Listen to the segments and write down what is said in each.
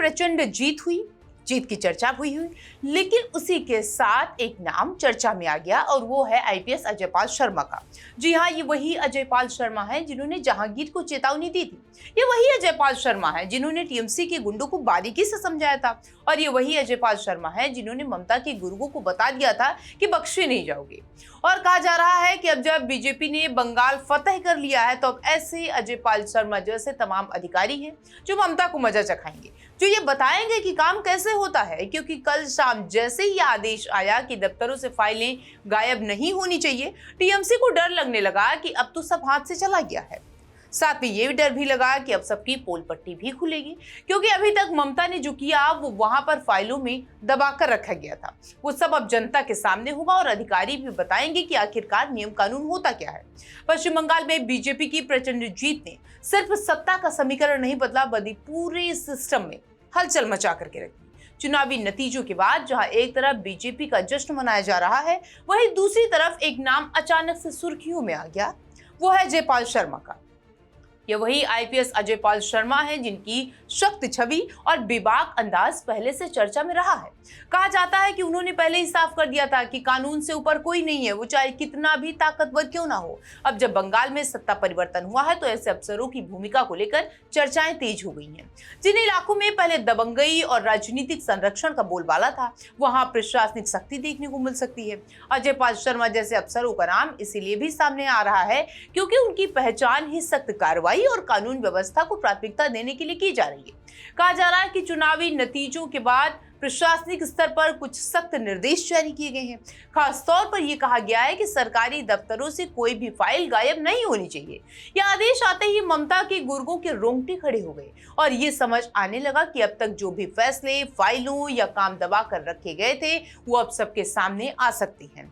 प्रचंड जीत हुई, जीत की चर्चा हुई, लेकिन उसी के साथ एक नाम चर्चा में आ गया और वो है आईपीएस अजयपाल शर्मा का। जी हाँ, ये वही अजयपाल शर्मा है जिन्होंने जहांगीर को चेतावनी दी थी। ये वही अजयपाल शर्मा है जिन्होंने टीएमसी के गुंडों को बारीकी से समझाया था और ये वही अजयपाल शर्मा है जिन्होंने ममता के गुर्गों को बता दिया था कि बख्शे नहीं जाओगे। और कहा जा रहा है कि अब जब बीजेपी ने बंगाल फतह कर लिया है तो अब ऐसे अजयपाल शर्मा जैसे तमाम अधिकारी हैं जो ममता को मजा चखाएंगे, जो ये बताएंगे कि काम कैसे होता है। क्योंकि कल शाम जैसे ही आदेश आया कि दफ्तरों से फाइलें गायब नहीं होनी चाहिए, टीएमसी को डर लगने लगा कि अब तो सब हाथ से चला गया है। साथ में ये डर भी लगा कि अब सबकी पोल पट्टी भी खुलेगी, क्योंकि अभी तक ममता ने जो किया वो वहां पर फाइलों में दबाकर रखा गया था, वो सब अब जनता के सामने होगा और अधिकारी भी बताएंगे कि आखिरकार नियम कानून होता क्या है। पश्चिम बंगाल में बीजेपी की प्रचंड जीत ने सिर्फ सत्ता का समीकरण नहीं बदला, बल्कि पूरे सिस्टम में हलचल मचा करके रखी। चुनावी नतीजों के बाद जहां एक तरफ बीजेपी का जश्न मनाया जा रहा है, वहीं दूसरी तरफ एक नाम अचानक से सुर्खियों में आ गया, वो है अजयपाल शर्मा का। ये वही आईपीएस अजयपाल शर्मा है जिनकी शक्ति छवि और बेबाक अंदाज पहले से चर्चा में रहा है। कहा जाता है कि उन्होंने पहले ही साफ कर दिया था कि कानून से ऊपर कोई नहीं है, वो चाहे कितना भी ताकतवर क्यों ना हो। अब जब बंगाल में सत्ता परिवर्तन हुआ है तो ऐसे अफसरों की भूमिका को लेकर चर्चाएं तेज हो गई हैं। जिन इलाकों में पहले दबंगई और राजनीतिक संरक्षण का बोलबाला था, वहां प्रशासनिक सख्ती देखने को मिल सकती है। अजयपाल शर्मा जैसे अफसरों का नाम इसीलिए भी सामने आ रहा है क्योंकि उनकी पहचान ही सख्त कार्रवाई और कानून व्यवस्था को प्राथमिकता देने के लिए की जा रही है। कहा जा रहा है कि चुनावी नतीजों के बाद प्रशासनिक स्तर पर कुछ सख्त निर्देश जारी किए गए हैं। खास तौर पर यह कहा गया है कि सरकारी दफ्तरों से कोई भी फाइल गायब नहीं होनी चाहिए। यह आदेश आते ही ममता के गुर्गों के रोंगटे खड़े हो गए और ये समझ आने लगा कि अब तक जो भी फैसले, फाइलों या काम दबा कर रखे गए थे, वो अब सबके सामने आ सकती हैं।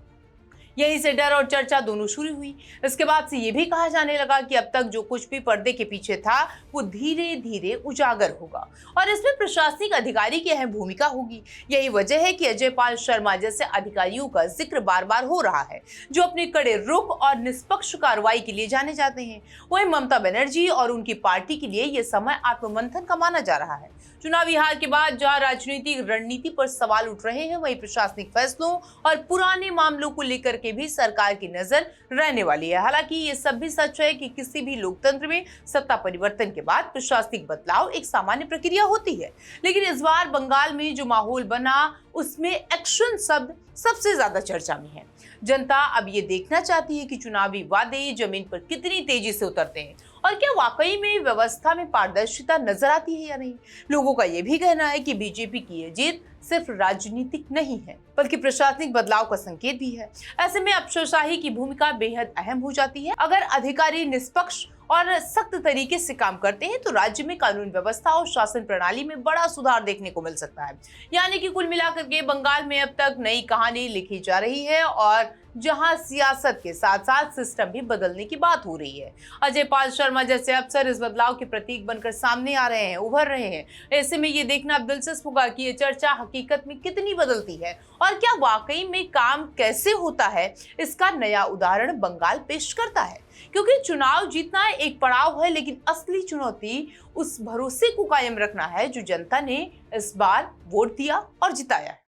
यहीं से डर और चर्चा दोनों शुरू हुई। इसके बाद से ये भी कहा जाने लगा कि अब तक जो कुछ भी पर्दे के पीछे था वो धीरे धीरे उजागर होगा और इसमें प्रशासनिक अधिकारी की अहम भूमिका होगी। यही वजह है कि अजयपाल शर्मा जैसे अधिकारियों का जिक्र बार बार हो रहा है, जो अपने कड़े रुख और निष्पक्ष कार्रवाई के लिए जाने जाते हैं। वहीं ममता बनर्जी और उनकी पार्टी के लिए यह समय आत्ममंथन का माना जा रहा है। चुनावी हार के बाद जहां राजनीतिक रणनीति पर सवाल उठ रहे हैं, वहीं प्रशासनिक फैसलों और पुराने मामलों को लेकर के भी सरकार की नजर रहने वाली है। हालांकि ये सब भी सच है कि किसी भी लोकतंत्र में सत्ता परिवर्तन के बाद प्रशासनिक बदलाव एक सामान्य प्रक्रिया होती है, लेकिन इस बार बंगाल में जो माहौल बना उसमें एक्शन शब्द सबसे ज्यादा चर्चा में है। जनता अब ये देखना चाहती है कि चुनावी वादे जमीन पर कितनी तेजी से उतरते हैं और क्या वाकई में व्यवस्था में पारदर्शिता नजर आती है या नहीं। लोगों का यह भी कहना है कि बीजेपी की यह जीत सिर्फ राजनीतिक नहीं है, बल्कि प्रशासनिक बदलाव का संकेत भी है। ऐसे में अफसरशाही की भूमिका बेहद अहम हो जाती है। अगर अधिकारी निष्पक्ष और सख्त तरीके से काम करते हैं तो राज्य में कानून व्यवस्था और शासन प्रणाली में बड़ा सुधार देखने को मिल सकता है। यानी कि कुल मिलाकर के बंगाल में अब तक नई कहानी लिखी जा रही है और जहां सियासत के साथ साथ सिस्टम भी बदलने की बात हो रही है। अजयपाल शर्मा जैसे अफसर इस बदलाव के प्रतीक बनकर सामने आ रहे हैं, उभर रहे हैं। ऐसे में ये देखना अब दिलचस्प होगा कि ये चर्चा हकीकत में कितनी बदलती है और क्या वाकई में काम कैसे होता है, इसका नया उदाहरण बंगाल पेश करता है। क्योंकि चुनाव जीतना एक पड़ाव है, लेकिन असली चुनौती उस भरोसे को कायम रखना है जो जनता ने इस बार वोट दिया और जिताया है।